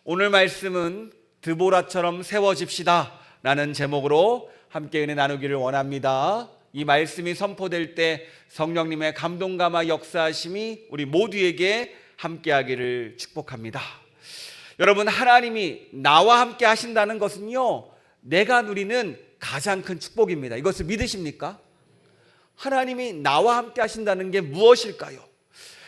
오늘 말씀은 드보라처럼 세워집시다 라는 제목으로 함께 은혜 나누기를 원합니다. 이 말씀이 선포될 때 성령님의 감동감화 역사하심이 우리 모두에게 함께하기를 축복합니다. 여러분, 하나님이 나와 함께 하신다는 것은요, 내가 누리는 가장 큰 축복입니다. 이것을 믿으십니까? 하나님이 나와 함께 하신다는 게 무엇일까요?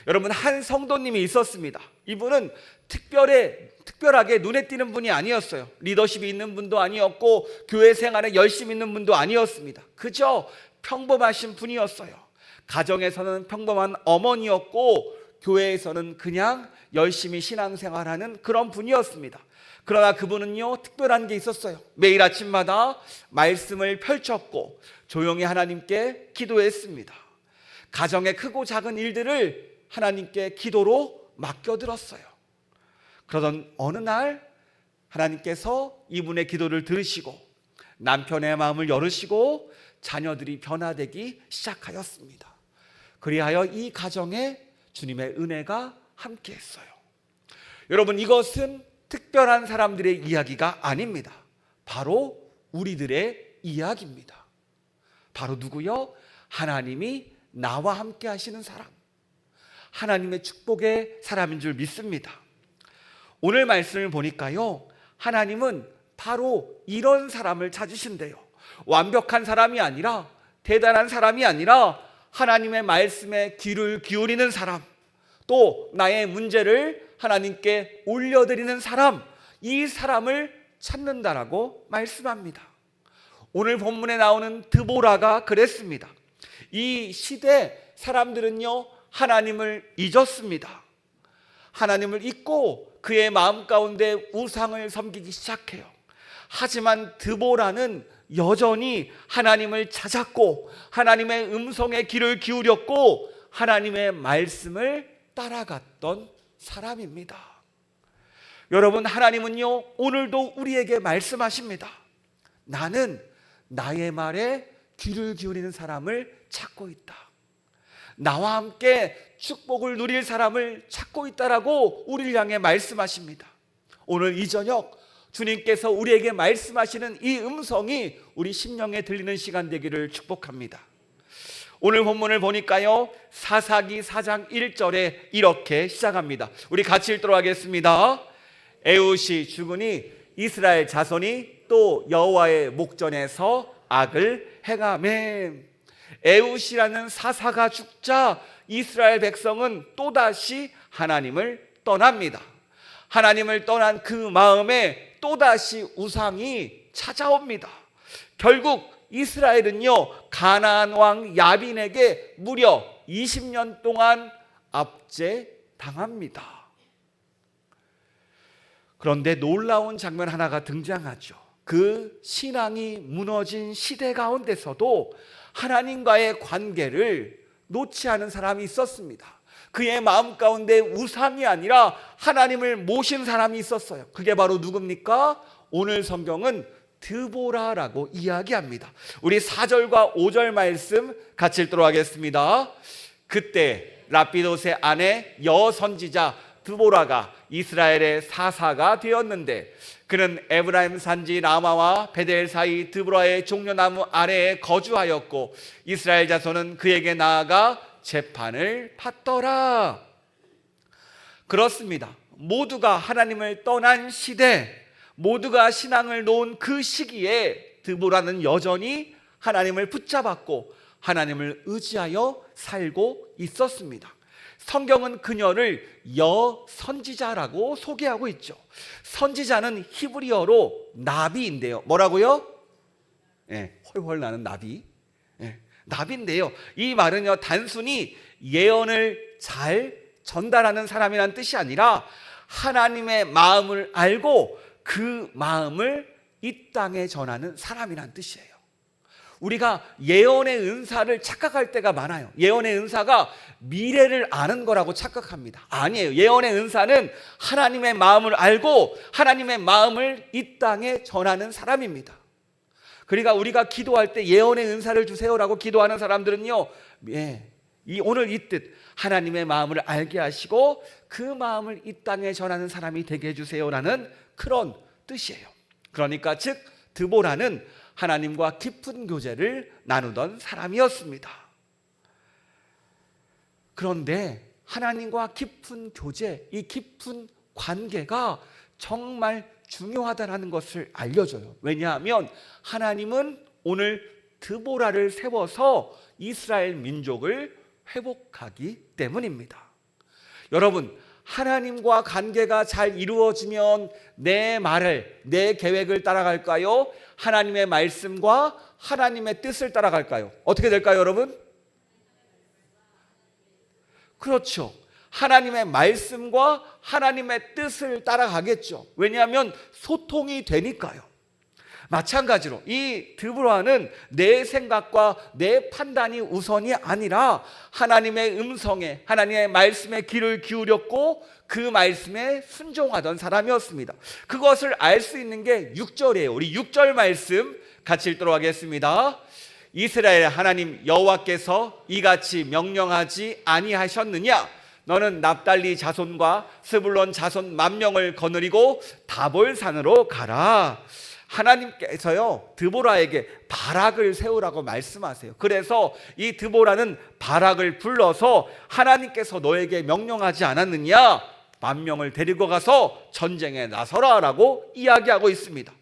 여러분, 한 성도님이 있었습니다. 이분은 특별하게 눈에 띄는 분이 아니었어요. 리더십이 있는 분도 아니었고 교회 생활에 열심히 있는 분도 아니었습니다. 그저 평범하신 분이었어요. 가정에서는 평범한 어머니였고 교회에서는 그냥 열심히 신앙생활하는 그런 분이었습니다. 그러나 그분은요, 특별한 게 있었어요. 매일 아침마다 말씀을 펼쳤고 조용히 하나님께 기도했습니다. 가정의 크고 작은 일들을 하나님께 기도로 맡겨들었어요. 그러던 어느 날 하나님께서 이분의 기도를 들으시고 남편의 마음을 열으시고 자녀들이 변화되기 시작하였습니다. 그리하여 이 가정에 주님의 은혜가 함께했어요. 여러분, 이것은 특별한 사람들의 이야기가 아닙니다. 바로 우리들의 이야기입니다. 바로 누구요? 하나님이 나와 함께 하시는 사람, 하나님의 축복의 사람인 줄 믿습니다. 오늘 말씀을 보니까요, 하나님은 바로 이런 사람을 찾으신대요. 완벽한 사람이 아니라, 대단한 사람이 아니라 하나님의 말씀에 귀를 기울이는 사람, 또 나의 문제를 하나님께 올려드리는 사람, 이 사람을 찾는다라고 말씀합니다. 오늘 본문에 나오는 드보라가 그랬습니다. 이 시대 사람들은요, 하나님을 잊었습니다. 하나님을 잊고 그의 마음 가운데 우상을 섬기기 시작해요. 하지만 드보라는 여전히 하나님을 찾았고 하나님의 음성에 귀를 기울였고 하나님의 말씀을 따라갔던 사람입니다. 여러분, 하나님은요, 오늘도 우리에게 말씀하십니다. 나는 나의 말에 귀를 기울이는 사람을 찾고 있다. 나와 함께 축복을 누릴 사람을 찾고 있다라고 우리를 향해 말씀하십니다. 오늘 이 저녁 주님께서 우리에게 말씀하시는 이 음성이 우리 심령에 들리는 시간 되기를 축복합니다. 오늘 본문을 보니까요, 사사기 4장 1절에 이렇게 시작합니다. 우리 같이 읽도록 하겠습니다. 에훗이 죽으니 이스라엘 자손이 또 여호와의 목전에서 악을 행하매. 에훗이라는 사사가 죽자 이스라엘 백성은 또다시 하나님을 떠납니다. 하나님을 떠난 그 마음에 또다시 우상이 찾아옵니다. 결국 이스라엘은요, 가나안 왕 야빈에게 무려 20년 동안 압제당합니다. 그런데 놀라운 장면 하나가 등장하죠. 그 신앙이 무너진 시대 가운데서도 하나님과의 관계를 놓지 않은 사람이 있었습니다. 그의 마음 가운데 우상이 아니라 하나님을 모신 사람이 있었어요. 그게 바로 누굽니까? 오늘 성경은 드보라라고 이야기합니다. 우리 4절과 5절 말씀 같이 읽도록 하겠습니다. 그때 라피도스의 아내 여선지자 드보라가 이스라엘의 사사가 되었는데 그는 에브라임 산지 라마와 베델 사이 드보라의 종려나무 아래에 거주하였고 이스라엘 자손은 그에게 나아가 재판을 받더라. 그렇습니다. 모두가 하나님을 떠난 시대, 모두가 신앙을 놓은 그 시기에 드보라는 여전히 하나님을 붙잡았고 하나님을 의지하여 살고 있었습니다. 성경은 그녀를 여선지자라고 소개하고 있죠. 선지자는 히브리어로 나비인데요. 뭐라고요? 헐헐 나는 나비. 나비인데요. 이 말은요, 단순히 예언을 잘 전달하는 사람이라는 뜻이 아니라 하나님의 마음을 알고 그 마음을 이 땅에 전하는 사람이라는 뜻이에요. 우리가 예언의 은사를 착각할 때가 많아요. 예언의 은사가 미래를 아는 거라고 착각합니다. 아니에요. 예언의 은사는 하나님의 마음을 알고 하나님의 마음을 이 땅에 전하는 사람입니다. 그러니까 우리가 기도할 때 예언의 은사를 주세요라고 기도하는 사람들은요, 오늘 이 뜻 하나님의 마음을 알게 하시고 그 마음을 이 땅에 전하는 사람이 되게 해주세요라는 그런 뜻이에요. 그러니까 즉 드보라는 하나님과 깊은 교제를 나누던 사람이었습니다. 그런데 하나님과 깊은 교제, 이 깊은 관계가 정말 중요하다는 것을 알려줘요. 왜냐하면 하나님은 오늘 드보라를 세워서 이스라엘 민족을 회복하기 때문입니다. 여러분, 하나님과 관계가 잘 이루어지면 내 말을, 내 계획을 따라갈까요? 하나님의 말씀과 하나님의 뜻을 따라갈까요? 어떻게 될까요, 여러분? 그렇죠. 하나님의 말씀과 하나님의 뜻을 따라가겠죠. 왜냐하면 소통이 되니까요. 마찬가지로 이 드보라는 내 생각과 내 판단이 우선이 아니라 하나님의 음성에, 하나님의 말씀에 귀를 기울였고 그 말씀에 순종하던 사람이었습니다. 그것을 알 수 있는 게 6절이에요. 우리 6절 말씀 같이 읽도록 하겠습니다. 이스라엘 하나님 여호와께서 이같이 명령하지 아니하셨느냐? 너는 납달리 자손과 스불론 자손 10,000명을 거느리고 다볼산으로 가라. 하나님께서요 드보라에게 바락을 세우라고 말씀하세요. 그래서 이 드보라는 바락을 불러서 하나님께서 너에게 명령하지 않았느냐? 10,000명을 데리고 가서 전쟁에 나서라 라고 이야기하고 있습니다.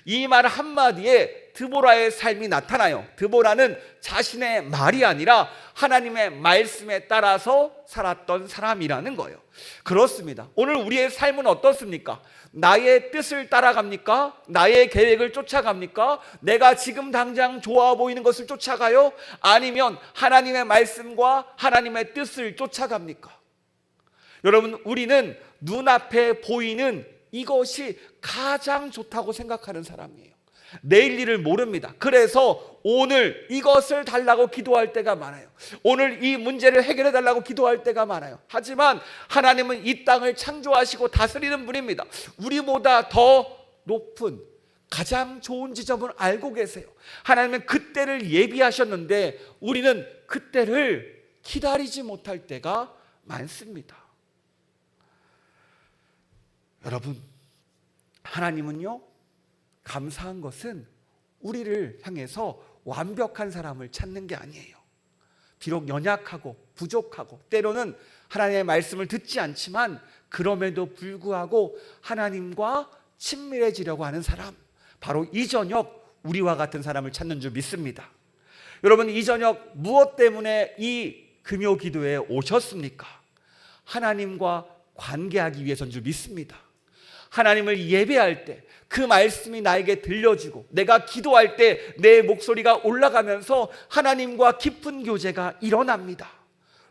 이 말 한마디에 드보라의 삶이 나타나요. 드보라는 자신의 말이 아니라 하나님의 말씀에 따라서 살았던 사람이라는 거예요. 그렇습니다. 오늘 우리의 삶은 어떻습니까? 나의 뜻을 따라갑니까? 나의 계획을 쫓아갑니까? 내가 지금 당장 좋아 보이는 것을 쫓아가요? 아니면 하나님의 말씀과 하나님의 뜻을 쫓아갑니까? 여러분, 우리는 눈앞에 보이는 이것이 가장 좋다고 생각하는 사람이에요. 내일 일을 모릅니다. 그래서 오늘 이것을 달라고 기도할 때가 많아요. 오늘 이 문제를 해결해 달라고 기도할 때가 많아요. 하지만 하나님은 이 땅을 창조하시고 다스리는 분입니다. 우리보다 더 높은 가장 좋은 지점을 알고 계세요. 하나님은 그때를 예비하셨는데 우리는 그때를 기다리지 못할 때가 많습니다. 여러분, 하나님은요 감사한 것은 우리를 향해서 완벽한 사람을 찾는 게 아니에요. 비록 연약하고 부족하고 때로는 하나님의 말씀을 듣지 않지만 그럼에도 불구하고 하나님과 친밀해지려고 하는 사람, 바로 이 저녁 우리와 같은 사람을 찾는 줄 믿습니다. 여러분, 이 저녁 무엇 때문에 이 금요 기도에 오셨습니까? 하나님과 관계하기 위해서인 줄 믿습니다. 하나님을 예배할 때 그 말씀이 나에게 들려지고 내가 기도할 때 내 목소리가 올라가면서 하나님과 깊은 교제가 일어납니다.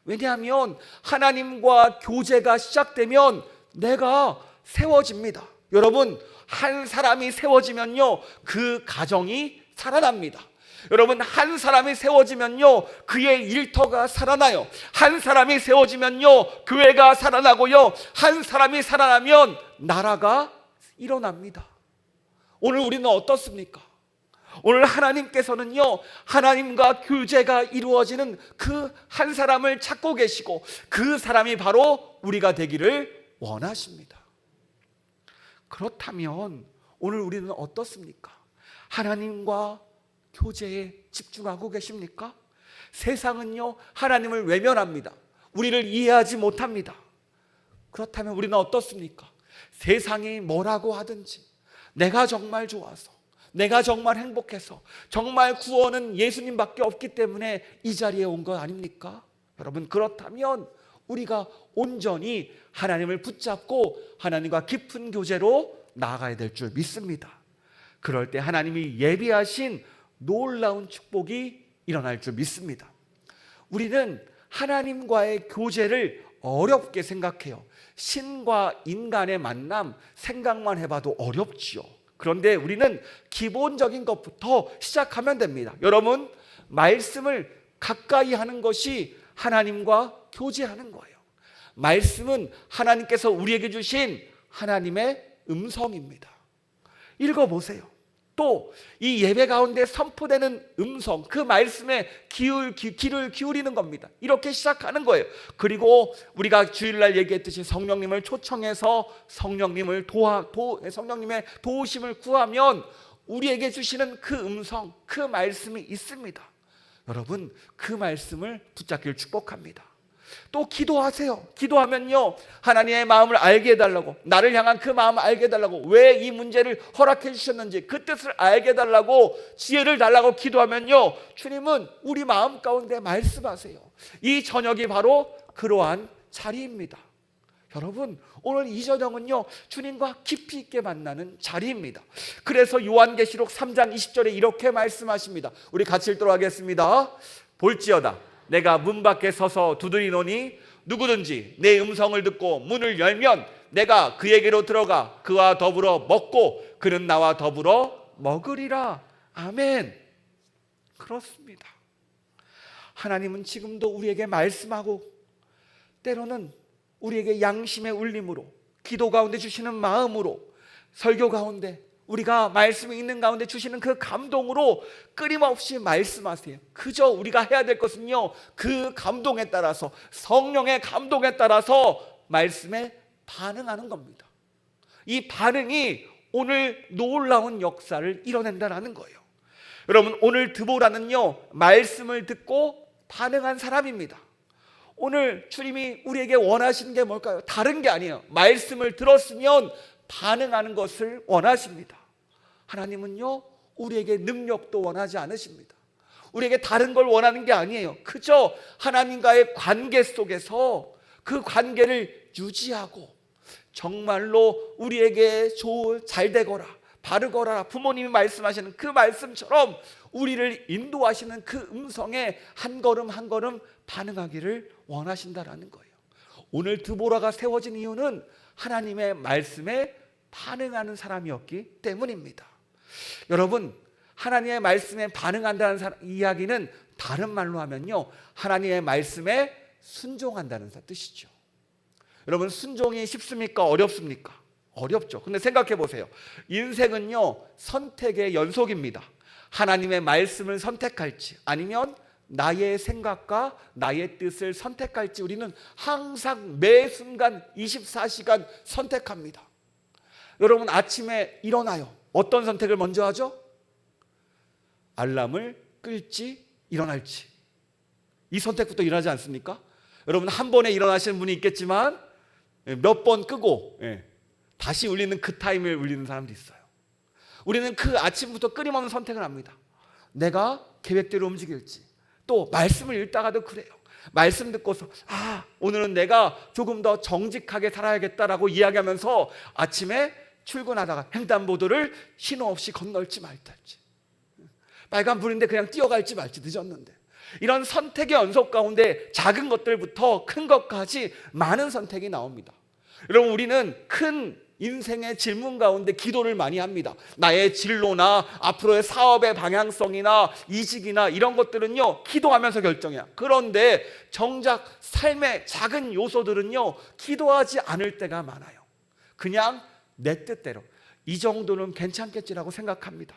왜냐하면 하나님과 교제가 시작되면 내가 세워집니다. 여러분, 한 사람이 세워지면요 그 가정이 살아납니다. 여러분, 한 사람이 세워지면요 그의 일터가 살아나요. 한 사람이 세워지면요 교회가 살아나고요, 한 사람이 살아나면 나라가 일어납니다. 오늘 우리는 어떻습니까? 오늘 하나님께서는요 하나님과 교제가 이루어지는 그 한 사람을 찾고 계시고 그 사람이 바로 우리가 되기를 원하십니다. 그렇다면 오늘 우리는 어떻습니까? 하나님과 교제에 집중하고 계십니까? 세상은요 하나님을 외면합니다. 우리를 이해하지 못합니다. 그렇다면 우리는 어떻습니까? 세상이 뭐라고 하든지 내가 정말 좋아서, 내가 정말 행복해서, 정말 구원은 예수님밖에 없기 때문에 이 자리에 온 것 아닙니까? 여러분, 그렇다면 우리가 온전히 하나님을 붙잡고 하나님과 깊은 교제로 나아가야 될 줄 믿습니다. 그럴 때 하나님이 예비하신 놀라운 축복이 일어날 줄 믿습니다. 우리는 하나님과의 교제를 어렵게 생각해요. 신과 인간의 만남 생각만 해봐도 어렵지요. 그런데 우리는 기본적인 것부터 시작하면 됩니다. 여러분, 말씀을 가까이 하는 것이 하나님과 교제하는 거예요. 말씀은 하나님께서 우리에게 주신 하나님의 음성입니다. 읽어보세요. 또 이 예배 가운데 선포되는 음성, 그 말씀에 귀를 기울이는 겁니다. 이렇게 시작하는 거예요. 그리고 우리가 주일날 얘기했듯이 성령님을 초청해서 성령님의 도우심을 구하면 우리에게 주시는 그 음성, 그 말씀이 있습니다. 여러분, 그 말씀을 붙잡기를 축복합니다. 또 기도하세요. 기도하면요, 하나님의 마음을 알게 해달라고, 나를 향한 그 마음을 알게 해달라고, 왜 이 문제를 허락해 주셨는지 그 뜻을 알게 해달라고, 지혜를 달라고 기도하면요, 주님은 우리 마음 가운데 말씀하세요. 이 저녁이 바로 그러한 자리입니다. 여러분, 오늘 이 저녁은요, 주님과 깊이 있게 만나는 자리입니다. 그래서 요한계시록 3장 20절에 이렇게 말씀하십니다. 우리 같이 읽도록 하겠습니다. 볼지어다 내가 문 밖에 서서 두드리노니 누구든지 내 음성을 듣고 문을 열면 내가 그에게로 들어가 그와 더불어 먹고 그는 나와 더불어 먹으리라. 아멘. 그렇습니다. 하나님은 지금도 우리에게 말씀하고, 때로는 우리에게 양심의 울림으로, 기도 가운데 주시는 마음으로, 설교 가운데 우리가 말씀이 있는 가운데 주시는 그 감동으로 끊임없이 말씀하세요. 그저 우리가 해야 될 것은요, 그 감동에 따라서, 성령의 감동에 따라서 말씀에 반응하는 겁니다. 이 반응이 오늘 놀라운 역사를 이뤄낸다는 거예요. 여러분, 오늘 드보라는요, 말씀을 듣고 반응한 사람입니다. 오늘 주님이 우리에게 원하시는 게 뭘까요? 다른 게 아니에요. 말씀을 들었으면 반응하는 것을 원하십니다. 하나님은요, 우리에게 능력도 원하지 않으십니다. 우리에게 다른 걸 원하는 게 아니에요. 그저 하나님과의 관계 속에서 그 관계를 유지하고, 정말로 우리에게 잘 되거라, 바르거라, 부모님이 말씀하시는 그 말씀처럼 우리를 인도하시는 그 음성에 한 걸음 한 걸음 반응하기를 원하신다라는 거예요. 오늘 드보라가 세워진 이유는 하나님의 말씀에 반응하는 사람이었기 때문입니다. 여러분, 하나님의 말씀에 반응한다는 이야기는 다른 말로 하면요, 하나님의 말씀에 순종한다는 뜻이죠. 여러분, 순종이 쉽습니까? 어렵습니까? 어렵죠. 근데 생각해 보세요. 인생은요, 선택의 연속입니다. 하나님의 말씀을 선택할지 아니면 나의 생각과 나의 뜻을 선택할지 우리는 항상 매 순간 24시간 선택합니다. 여러분, 아침에 일어나요. 어떤 선택을 먼저 하죠? 알람을 끌지 일어날지, 이 선택부터 일어나지 않습니까? 여러분, 한 번에 일어나시는 분이 있겠지만 몇 번 끄고 다시 울리는 그 타임을 울리는 사람도 있어요. 우리는 그 아침부터 끊임없는 선택을 합니다. 내가 계획대로 움직일지, 또 말씀을 읽다가도 그래요. 말씀 듣고서 오늘은 내가 조금 더 정직하게 살아야겠다라고 이야기하면서 아침에 출근하다가 횡단보도를 신호 없이 건널지 말지, 빨간불인데 그냥 뛰어갈지 말지, 늦었는데. 이런 선택의 연속 가운데 작은 것들부터 큰 것까지 많은 선택이 나옵니다. 여러분, 우리는 큰 인생의 질문 가운데 기도를 많이 합니다. 나의 진로나 앞으로의 사업의 방향성이나 이직이나 이런 것들은요, 기도하면서 결정해요. 그런데 정작 삶의 작은 요소들은요, 기도하지 않을 때가 많아요. 그냥 내 뜻대로 이 정도는 괜찮겠지라고 생각합니다.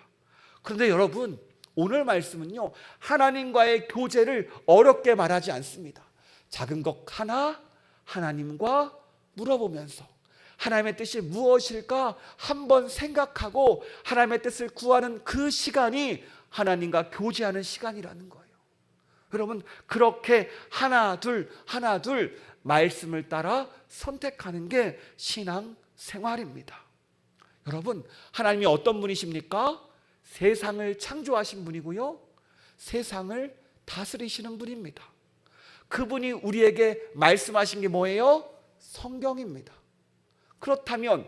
그런데 여러분, 오늘 말씀은요, 하나님과의 교제를 어렵게 말하지 않습니다. 작은 것 하나 하나님과 물어보면서 하나님의 뜻이 무엇일까 한번 생각하고 하나님의 뜻을 구하는 그 시간이 하나님과 교제하는 시간이라는 거예요. 여러분, 그렇게 하나 둘 말씀을 따라 선택하는 게 신앙 생활입니다. 여러분, 하나님이 어떤 분이십니까? 세상을 창조하신 분이고요, 세상을 다스리시는 분입니다. 그분이 우리에게 말씀하신 게 뭐예요? 성경입니다. 그렇다면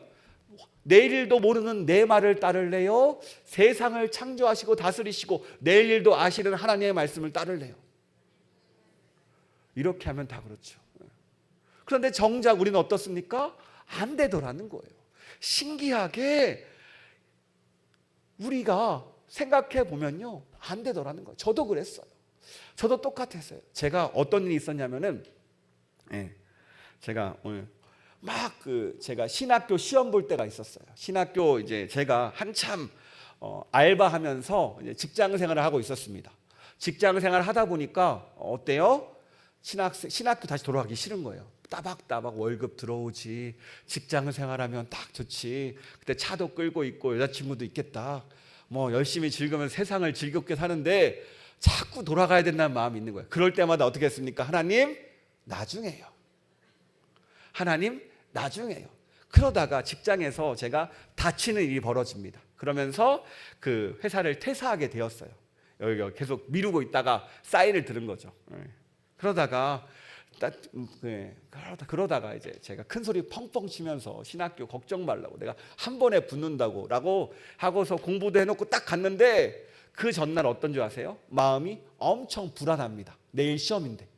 내일도 모르는 내 말을 따를래요? 세상을 창조하시고 다스리시고 내일도 아시는 하나님의 말씀을 따를래요? 이렇게 하면 다 그렇죠. 그런데 정작 우리는 어떻습니까? 안 되더라는 거예요. 신기하게 우리가 생각해 보면요, 안 되더라는 거예요. 저도 그랬어요. 저도 똑같았어요. 제가 어떤 일이 있었냐면은, 제가 오늘 제가 신학교 시험 볼 때가 있었어요. 신학교 이제 제가 한참 알바하면서 이제 직장 생활을 하고 있었습니다. 직장 생활을 하다 보니까 어때요? 신학교 다시 돌아가기 싫은 거예요. 따박따박 월급 들어오지, 직장 생활하면 딱 좋지, 그때 차도 끌고 있고 여자친구도 있겠다, 뭐 열심히 즐기면서 세상을 즐겁게 사는데 자꾸 돌아가야 된다는 마음이 있는 거예요. 그럴 때마다 어떻게 했습니까? 하나님 나중에요. 하나님 나중에요. 그러다가 직장에서 제가 다치는 일이 벌어집니다. 그러면서 그 회사를 퇴사하게 되었어요. 여기가 계속 미루고 있다가 사인을 들은 거죠. 그러다가 그러다가 이제 제가 큰 소리 펑펑 치면서 신학교 걱정 말라고, 내가 한 번에 붙는다고 하고서 공부도 해놓고 딱 갔는데 그 전날 어떤 줄 아세요? 마음이 엄청 불안합니다. 내일 시험인데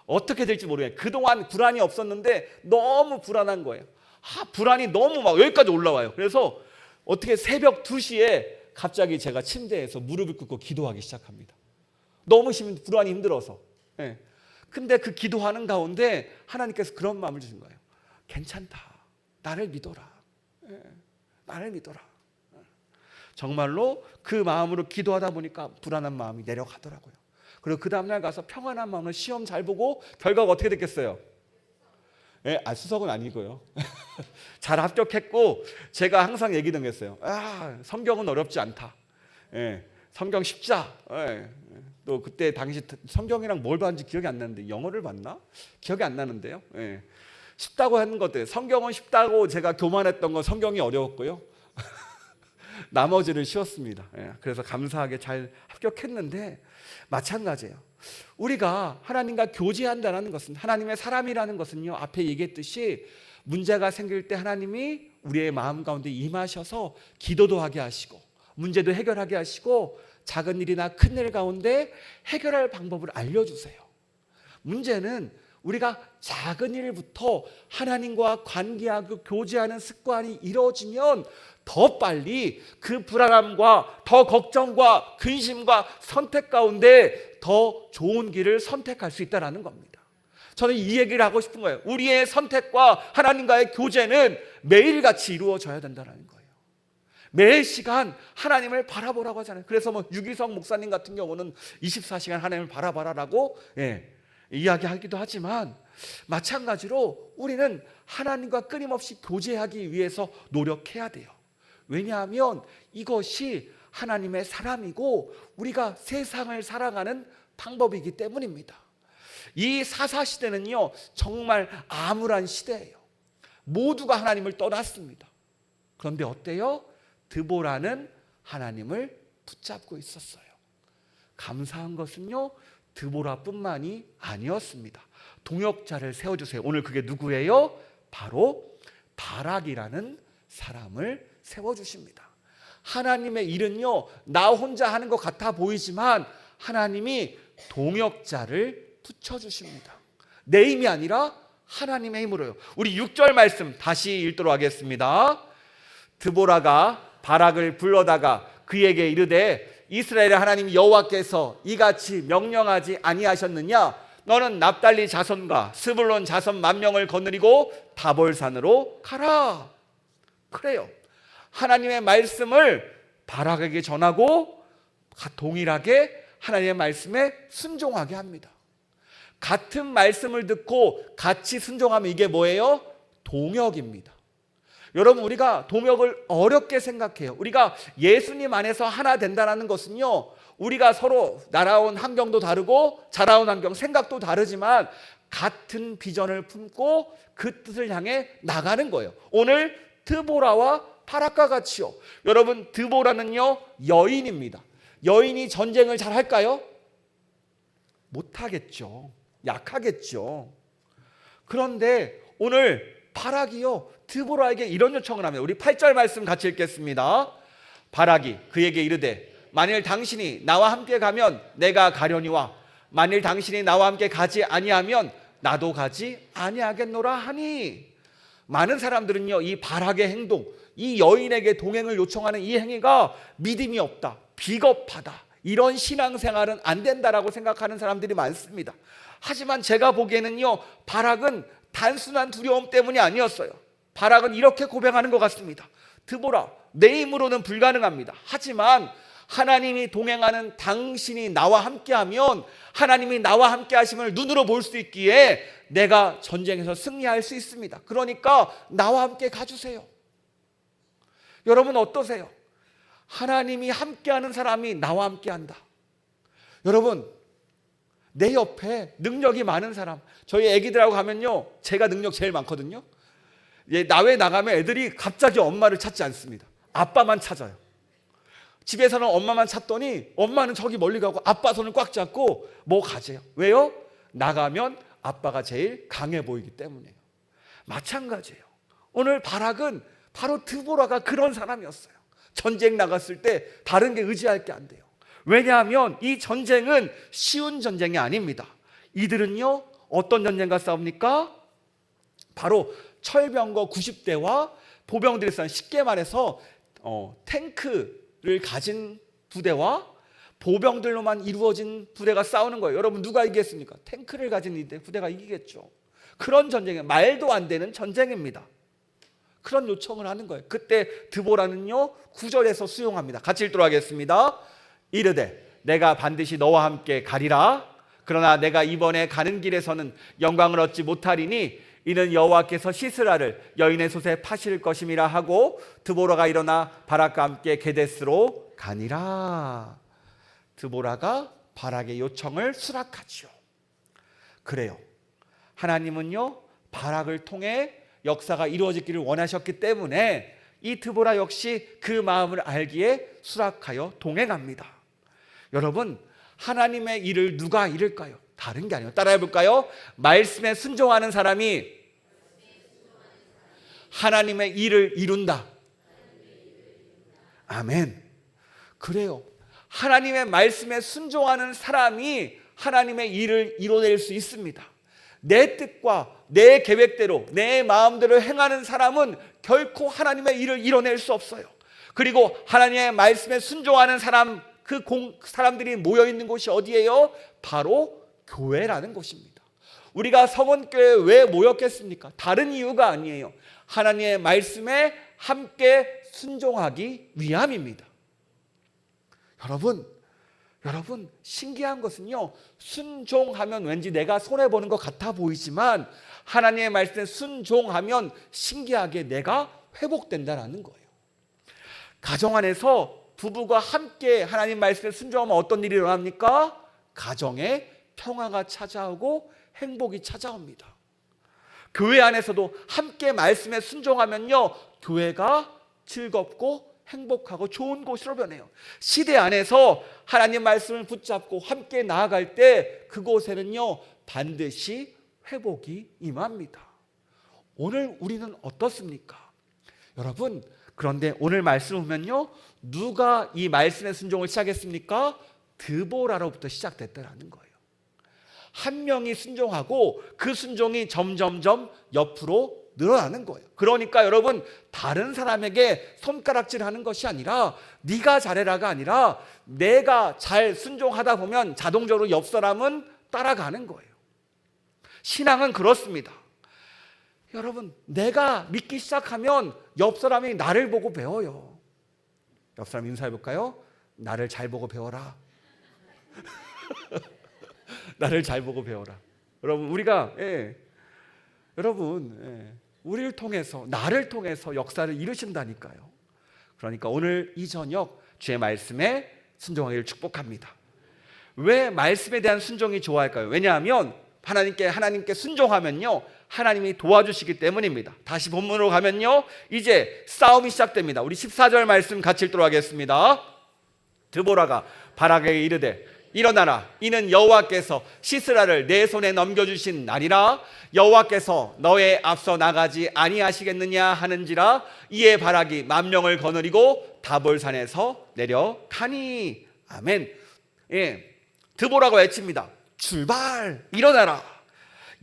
어떻게 될지 모르겠어요. 그동안 불안이 없었는데 너무 불안한 거예요. 불안이 너무 막 여기까지 올라와요. 그래서 어떻게 새벽 2시에 갑자기 제가 침대에서 무릎을 꿇고 기도하기 시작합니다. 너무 불안이 힘들어서. 근데 그 기도하는 가운데 하나님께서 그런 마음을 주신 거예요. 괜찮다. 나를 믿어라. 나를 믿어라. 정말로 그 마음으로 기도하다 보니까 불안한 마음이 내려가더라고요. 그리고 그 다음날 가서 평안한 마음으로 시험 잘 보고 결과가 어떻게 됐겠어요? 수석은 아니고요. 잘 합격했고, 제가 항상 얘기 등했어요. 성경은 어렵지 않다. 성경 쉽자. 또 그때 당시 성경이랑 뭘 봤는지 기억이 안 나는데, 영어를 봤나? 기억이 안 나는데요. 쉽다고 하는 것들, 성경은 쉽다고 제가 교만했던 건 성경이 어려웠고요. 나머지를 쉬웠습니다. 그래서 감사하게 잘 합격했는데, 마찬가지예요. 우리가 하나님과 교제한다는 것은, 하나님의 사람이라는 것은요, 앞에 얘기했듯이 문제가 생길 때 하나님이 우리의 마음 가운데 임하셔서 기도도 하게 하시고 문제도 해결하게 하시고 작은 일이나 큰 일 가운데 해결할 방법을 알려주세요. 문제는 우리가 작은 일부터 하나님과 관계하고 교제하는 습관이 이루어지면 더 빨리 그 불안함과 더 걱정과 근심과 선택 가운데 더 좋은 길을 선택할 수 있다는 겁니다. 저는 이 얘기를 하고 싶은 거예요. 우리의 선택과 하나님과의 교제는 매일같이 이루어져야 된다는 거예요. 매 시간 하나님을 바라보라고 하잖아요. 그래서 유기성 목사님 같은 경우는 24시간 하나님을 바라봐라라고 이야기하기도 하지만, 마찬가지로 우리는 하나님과 끊임없이 교제하기 위해서 노력해야 돼요. 왜냐하면 이것이 하나님의 사람이고 우리가 세상을 살아가는 방법이기 때문입니다. 이 사사시대는요, 정말 암울한 시대예요. 모두가 하나님을 떠났습니다. 그런데 어때요? 드보라는 하나님을 붙잡고 있었어요. 감사한 것은요, 드보라뿐만이 아니었습니다. 동역자를 세워주세요. 오늘 그게 누구예요? 바로 바락이라는 사람을 세워주십니다. 하나님의 일은요, 나 혼자 하는 것 같아 보이지만 하나님이 동역자를 붙여주십니다. 내 힘이 아니라 하나님의 힘으로요. 우리 6절 말씀 다시 읽도록 하겠습니다. 드보라가 바락을 불러다가 그에게 이르되, 이스라엘의 하나님 여호와께서 이같이 명령하지 아니하셨느냐? 너는 납달리 자손과 스불론 자손 10,000명을 거느리고 다볼산으로 가라. 그래요. 하나님의 말씀을 바락에게 전하고 동일하게 하나님의 말씀에 순종하게 합니다. 같은 말씀을 듣고 같이 순종하면 이게 뭐예요? 동역입니다. 여러분, 우리가 동역을 어렵게 생각해요. 우리가 예수님 안에서 하나 된다는 것은요, 우리가 서로 날아온 환경도 다르고 자라온 환경, 생각도 다르지만 같은 비전을 품고 그 뜻을 향해 나가는 거예요. 오늘 드보라와 바락과 같이요. 여러분, 드보라는요, 여인입니다. 여인이 전쟁을 잘 할까요? 못하겠죠. 약하겠죠. 그런데 오늘 바락이요, 드보라에게 이런 요청을 합니다. 우리 8절 말씀 같이 읽겠습니다. 바락이 그에게 이르되, 만일 당신이 나와 함께 가면 내가 가려니와 만일 당신이 나와 함께 가지 아니하면 나도 가지 아니하겠노라 하니. 많은 사람들은요, 이 바락의 행동, 이 여인에게 동행을 요청하는 이 행위가 믿음이 없다, 비겁하다, 이런 신앙생활은 안 된다라고 생각하는 사람들이 많습니다. 하지만 제가 보기에는요, 바락은 단순한 두려움 때문이 아니었어요. 바락은 이렇게 고백하는 것 같습니다. 드보라, 내 힘으로는 불가능합니다. 하지만 하나님이 동행하는 당신이 나와 함께하면 하나님이 나와 함께 하심을 눈으로 볼 수 있기에 내가 전쟁에서 승리할 수 있습니다. 그러니까 나와 함께 가주세요. 여러분 어떠세요? 하나님이 함께하는 사람이 나와 함께한다. 여러분, 내 옆에 능력이 많은 사람, 저희 애기들하고 가면요, 제가 능력 제일 많거든요. 야외 나가면 애들이 갑자기 엄마를 찾지 않습니다. 아빠만 찾아요. 집에서는 엄마만 찾더니 엄마는 저기 멀리 가고 아빠 손을 꽉 잡고 뭐 가재요. 왜요? 나가면 아빠가 제일 강해 보이기 때문이에요. 마찬가지예요. 오늘 바락은 바로 드보라가 그런 사람이었어요. 전쟁 나갔을 때 다른 게 의지할 게 안 돼요. 왜냐하면 이 전쟁은 쉬운 전쟁이 아닙니다. 이들은요, 어떤 전쟁과 싸웁니까? 바로 철병거 90대와 보병들이 싸운, 쉽게 말해서 탱크를 가진 부대와 보병들로만 이루어진 부대가 싸우는 거예요. 여러분 누가 이기겠습니까? 탱크를 가진 이 부대가 이기겠죠. 그런 전쟁이 말도 안 되는 전쟁입니다. 그런 요청을 하는 거예요. 그때 드보라는요 9절에서 수용합니다. 같이 읽도록 하겠습니다. 이르되 내가 반드시 너와 함께 가리라. 그러나 내가 이번에 가는 길에서는 영광을 얻지 못하리니 이는 여호와께서 시스라를 여인의 솥에 파실 것임이라 하고 드보라가 일어나 바락과 함께 게데스로 가니라. 드보라가 바락의 요청을 수락하죠. 그래요. 하나님은요 바락을 통해 역사가 이루어지기를 원하셨기 때문에 이 드보라 역시 그 마음을 알기에 수락하여 동행합니다. 여러분, 하나님의 일을 누가 이룰까요? 다른 게 아니에요. 따라해 볼까요? 말씀에 순종하는 사람이 하나님의 일을 이룬다. 아멘. 그래요. 하나님의 말씀에 순종하는 사람이 하나님의 일을 이뤄낼 수 있습니다. 내 뜻과 내 계획대로 내 마음대로 행하는 사람은 결코 하나님의 일을 이뤄낼 수 없어요. 그리고 하나님의 말씀에 순종하는 사람, 사람들이 모여 있는 곳이 어디예요? 바로 교회라는 곳입니다. 우리가 성원교회에 왜 모였겠습니까? 다른 이유가 아니에요. 하나님의 말씀에 함께 순종하기 위함입니다. 여러분 신기한 것은요, 순종하면 왠지 내가 손해보는 것 같아 보이지만 하나님의 말씀에 순종하면 신기하게 내가 회복된다는 거예요. 가정 안에서 부부가 함께 하나님 말씀에 순종하면 어떤 일이 일어납니까? 가정에 평화가 찾아오고 행복이 찾아옵니다. 교회 안에서도 함께 말씀에 순종하면요 교회가 즐겁고 행복하고 좋은 곳으로 변해요. 시대 안에서 하나님 말씀을 붙잡고 함께 나아갈 때 그곳에는요 반드시 회복이 임합니다. 오늘 우리는 어떻습니까? 여러분, 그런데 오늘 말씀을 보면요 누가 이 말씀의 순종을 시작했습니까? 드보라로부터 시작됐다는 거예요. 한 명이 순종하고 그 순종이 점점점 옆으로 늘어나는 거예요. 그러니까 여러분, 다른 사람에게 손가락질하는 것이 아니라 네가 잘해라가 아니라 내가 잘 순종하다 보면 자동적으로 옆 사람은 따라가는 거예요. 신앙은 그렇습니다. 여러분, 내가 믿기 시작하면 옆 사람이 나를 보고 배워요. 옆 사람 인사해 볼까요? 나를 잘 보고 배워라. 나를 잘 보고 배워라. 여러분, 우리가 우리를 통해서, 나를 통해서 역사를 이루신다니까요. 그러니까 오늘 이 저녁 주의 말씀에 순종하기를 축복합니다. 왜 말씀에 대한 순종이 좋아할까요? 왜냐하면 하나님께 순종하면요 하나님이 도와주시기 때문입니다. 다시 본문으로 가면요 이제 싸움이 시작됩니다. 우리 14절 말씀 같이 읽도록 하겠습니다. 드보라가 바락에게 이르되 일어나라, 이는 여호와께서 시스라를 내 손에 넘겨주신 날이라. 여호와께서 너의 앞서 나가지 아니하시겠느냐 하는지라. 이에 바락이 만명을 거느리고 다볼산에서 내려가니. 아멘. 드보라가 외칩니다. 출발, 일어나라.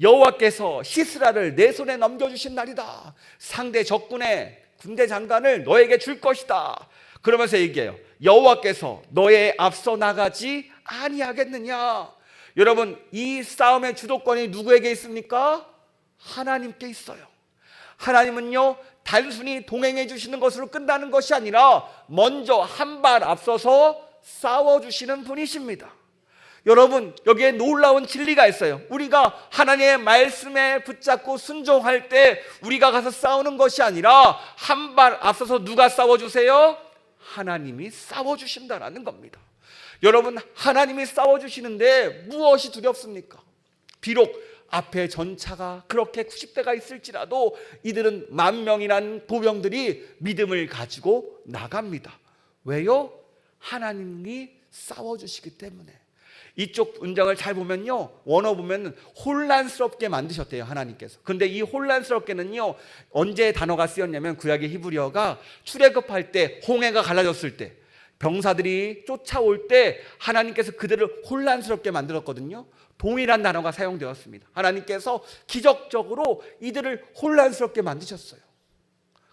여호와께서 시스라를 내 손에 넘겨주신 날이다. 상대 적군의 군대 장관을 너에게 줄 것이다. 그러면서 얘기해요. 여호와께서 너의 앞서 나가지 아니하겠느냐. 여러분, 이 싸움의 주도권이 누구에게 있습니까? 하나님께 있어요. 하나님은요, 단순히 동행해 주시는 것으로 끝나는 것이 아니라 먼저 한 발 앞서서 싸워주시는 분이십니다. 여러분, 여기에 놀라운 진리가 있어요. 우리가 하나님의 말씀에 붙잡고 순종할 때 우리가 가서 싸우는 것이 아니라 한 발 앞서서 누가 싸워주세요? 하나님이 싸워주신다라는 겁니다. 여러분, 하나님이 싸워주시는데 무엇이 두렵습니까? 비록 앞에 전차가 그렇게 90대가 있을지라도 이들은 10,000명이라는 보병들이 믿음을 가지고 나갑니다. 왜요? 하나님이 싸워주시기 때문에. 이쪽 문장을 잘 보면요, 원어 보면 혼란스럽게 만드셨대요, 하나님께서. 근데 이 혼란스럽게는요, 언제 단어가 쓰였냐면 구약의 히브리어가 출애굽할 때, 홍해가 갈라졌을 때, 병사들이 쫓아올 때 하나님께서 그들을 혼란스럽게 만들었거든요. 동일한 단어가 사용되었습니다. 하나님께서 기적적으로 이들을 혼란스럽게 만드셨어요.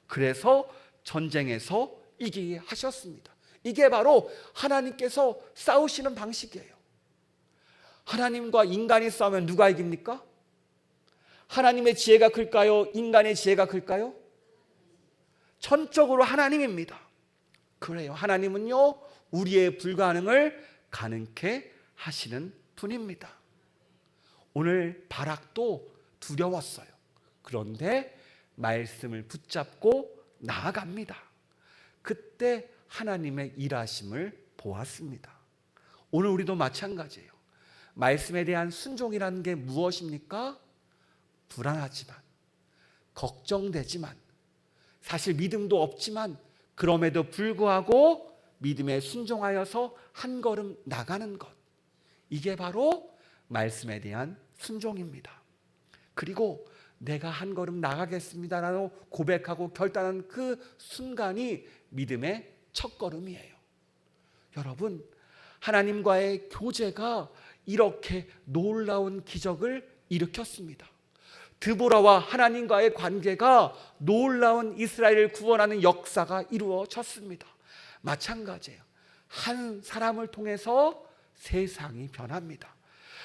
그래서 전쟁에서 이기게 하셨습니다. 이게 바로 하나님께서 싸우시는 방식이에요. 하나님과 인간이 싸우면 누가 이깁니까? 하나님의 지혜가 클까요? 인간의 지혜가 클까요? 전적으로 하나님입니다. 그래요. 하나님은요, 우리의 불가능을 가능케 하시는 분입니다. 오늘 바락도 두려웠어요. 그런데 말씀을 붙잡고 나아갑니다. 그때 하나님의 일하심을 보았습니다. 오늘 우리도 마찬가지예요. 말씀에 대한 순종이라는 게 무엇입니까? 불안하지만, 걱정되지만, 사실 믿음도 없지만 그럼에도 불구하고 믿음에 순종하여서 한 걸음 나가는 것, 이게 바로 말씀에 대한 순종입니다. 그리고 내가 한 걸음 나가겠습니다라고 고백하고 결단한 그 순간이 믿음의 첫 걸음이에요. 여러분, 하나님과의 교제가 이렇게 놀라운 기적을 일으켰습니다. 드보라와 하나님과의 관계가 놀라운 이스라엘을 구원하는 역사가 이루어졌습니다. 마찬가지예요. 한 사람을 통해서 세상이 변합니다.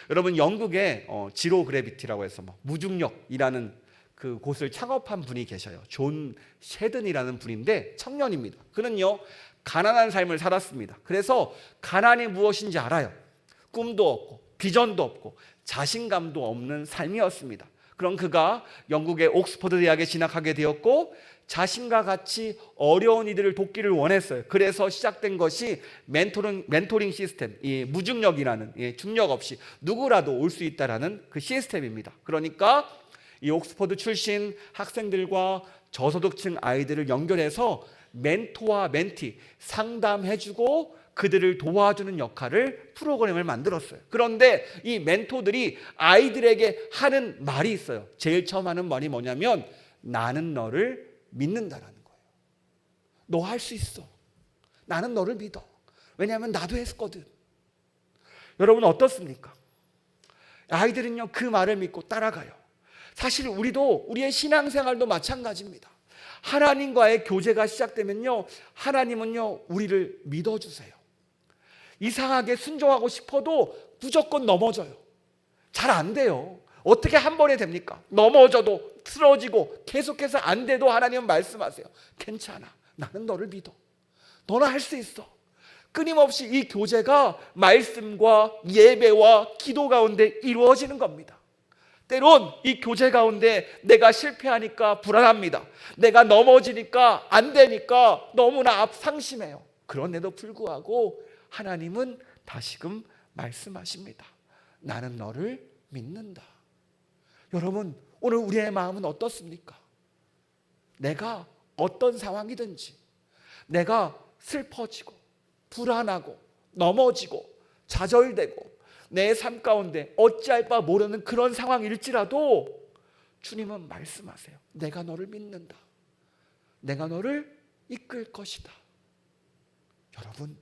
여러분, 영국에 지로 그래비티라고 해서 무중력이라는 그 곳을 창업한 분이 계셔요. 존 셰든이라는 분인데 청년입니다. 그는요, 가난한 삶을 살았습니다. 그래서 가난이 무엇인지 알아요. 꿈도 없고 비전도 없고 자신감도 없는 삶이었습니다. 그럼 그가 영국의 옥스퍼드 대학에 진학하게 되었고 자신과 같이 어려운 이들을 돕기를 원했어요. 그래서 시작된 것이 멘토링 시스템, 이 무중력이라는, 중력 없이 누구라도 올 수 있다라는 그 시스템입니다. 그러니까 이 옥스퍼드 출신 학생들과 저소득층 아이들을 연결해서 멘토와 멘티 상담해주고 그들을 도와주는 역할을 프로그램을 만들었어요. 그런데 이 멘토들이 아이들에게 하는 말이 있어요. 제일 처음 하는 말이 뭐냐면 나는 너를 믿는다라는 거예요. 너 할 수 있어. 나는 너를 믿어. 왜냐하면 나도 했거든. 여러분 어떻습니까? 아이들은요, 그 말을 믿고 따라가요. 사실 우리도 우리의 신앙생활도 마찬가지입니다. 하나님과의 교제가 시작되면요, 하나님은요, 우리를 믿어주세요. 이상하게 순종하고 싶어도 무조건 넘어져요. 잘 안 돼요. 어떻게 한 번에 됩니까? 넘어져도 쓰러지고 계속해서 안 돼도 하나님은 말씀하세요. 괜찮아. 나는 너를 믿어. 너는 할 수 있어. 끊임없이 이 교제가 말씀과 예배와 기도 가운데 이루어지는 겁니다. 때론 이 교제 가운데 내가 실패하니까 불안합니다. 내가 넘어지니까 안 되니까 너무나 상심해요. 그런데도 불구하고 하나님은 다시금 말씀하십니다. 나는 너를 믿는다. 여러분, 오늘 우리의 마음은 어떻습니까? 내가 어떤 상황이든지, 내가 슬퍼지고 불안하고 넘어지고 좌절되고 내 삶 가운데 어찌할 바 모르는 그런 상황일지라도 주님은 말씀하세요. 내가 너를 믿는다. 내가 너를 이끌 것이다. 여러분,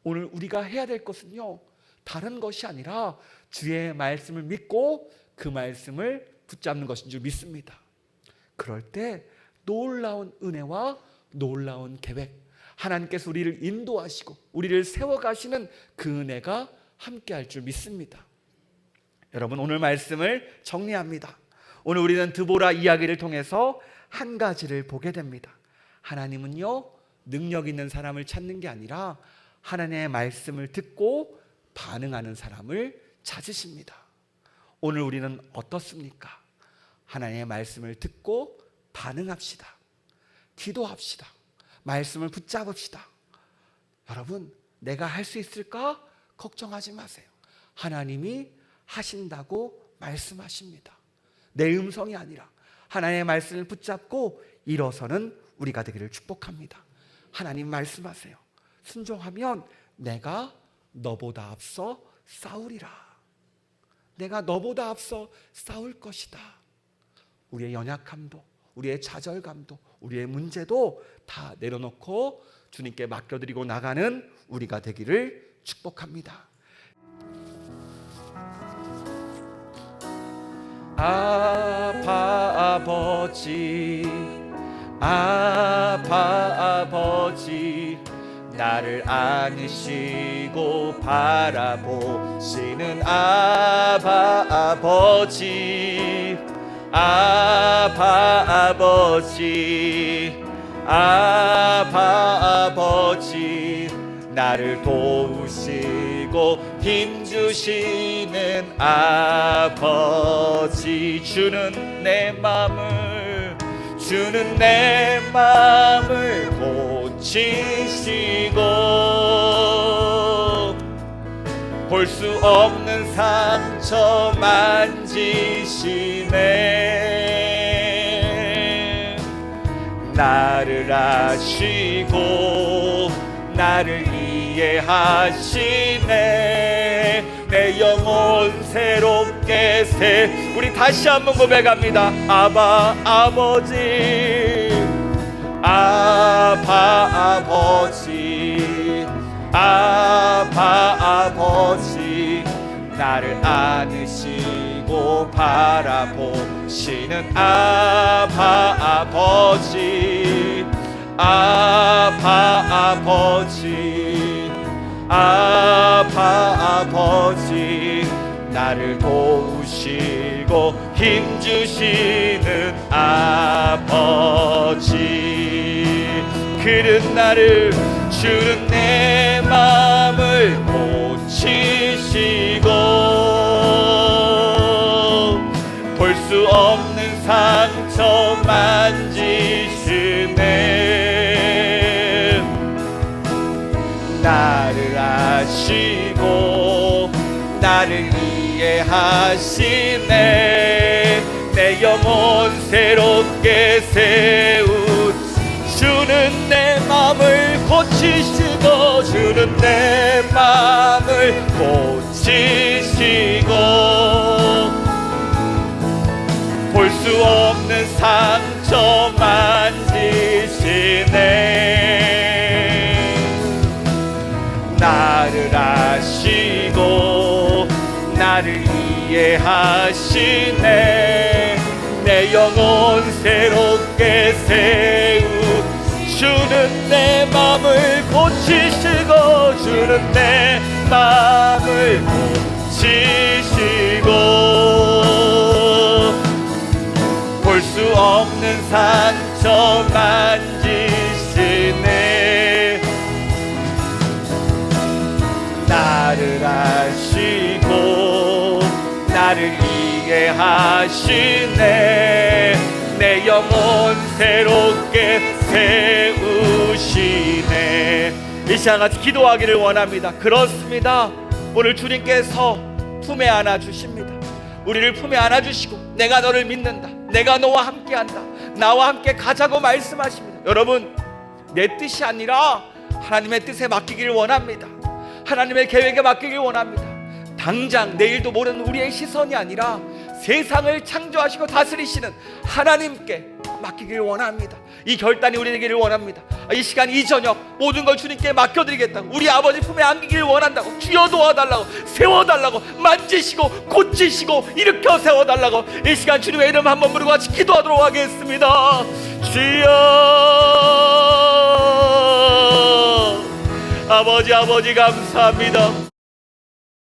오늘 우리가 해야 될 것은요, 다른 것이 아니라 주의 말씀을 믿고 그 말씀을 붙잡는 것인 줄 믿습니다. 그럴 때 놀라운 은혜와 놀라운 계획, 하나님께서 우리를 인도하시고 우리를 세워가시는 그 은혜가 함께할 줄 믿습니다. 여러분, 오늘 말씀을 정리합니다. 오늘 우리는 드보라 이야기를 통해서 한 가지를 보게 됩니다. 하나님은요, 능력 있는 사람을 찾는 게 아니라 하나님의 말씀을 듣고 반응하는 사람을 찾으십니다. 오늘 우리는 어떻습니까? 하나님의 말씀을 듣고 반응합시다. 기도합시다. 말씀을 붙잡읍시다. 여러분, 내가 할 수 있을까? 걱정하지 마세요. 하나님이 하신다고 말씀하십니다. 내 음성이 아니라 하나님의 말씀을 붙잡고 일어서는 우리가 되기를 축복합니다. 하나님 말씀하세요. 순종하면 내가 너보다 앞서 싸우리라. 내가 너보다 앞서 싸울 것이다. 우리의 연약함도, 우리의 좌절감도, 우리의 문제도 다 내려놓고 주님께 맡겨드리고 나가는 우리가 되기를 축복합니다. 아바 아버지, 아바 아버지, 나를 안으시고 바라보시는 아바 아버지, 아바 아버지, 아바 아버지, 나를 도우시고 힘주시는 아버지, 주는 내 맘을 고치시고 볼 수 없는 상처 만지시네. 나를 아시고 나를 이해하시네. 내 영혼 새롭게 우리 다시 한번 고백합니다. 아바 아버지, 아바 아버지, 아바 아버지, 나를 안으시고 바라보시는 아바 아버지, 아바 아버지, 아바 아버지, 나를 도우시고 힘주시는 아버지, 그는 나를 주는 내 마음을 고치시고 볼 수 없는 상처 만지시네. 나를 아시고 나를 이해하시네. 내 영혼 새롭게 주는 내 맘을 고치시고, 주는 내 맘을 고치시고 볼 수 없는 상처 만지시네. 나를 아시고 나를 이해하시네. 내 영혼 새롭게 주는 내 맘을 고치시고, 주는 내 맘을 고치시고 볼 수 없는 상처 만지시네. 나를 아시고 나를 이해하시네. 내 영혼 새롭게 세우시네. 이 시간 같이 기도하기를 원합니다. 그렇습니다. 오늘 주님께서 품에 안아주십니다. 우리를 품에 안아주시고 내가 너를 믿는다, 내가 너와 함께한다, 나와 함께 가자고 말씀하십니다. 여러분, 내 뜻이 아니라 하나님의 뜻에 맡기기를 원합니다. 하나님의 계획에 맡기기를 원합니다. 당장 내일도 모르는 우리의 시선이 아니라 세상을 창조하시고 다스리시는 하나님께 맡기기를 원합니다. 이 결단이 우리 되기를 원합니다. 이 시간, 이 저녁 모든 걸 주님께 맡겨드리겠다고, 우리 아버지 품에 안기기를 원한다고, 주여 도와달라고, 세워달라고, 만지시고 고치시고 일으켜 세워달라고, 이 시간 주님의 이름 한번 부르고 같이 기도하도록 하겠습니다. 주여, 아버지 감사합니다.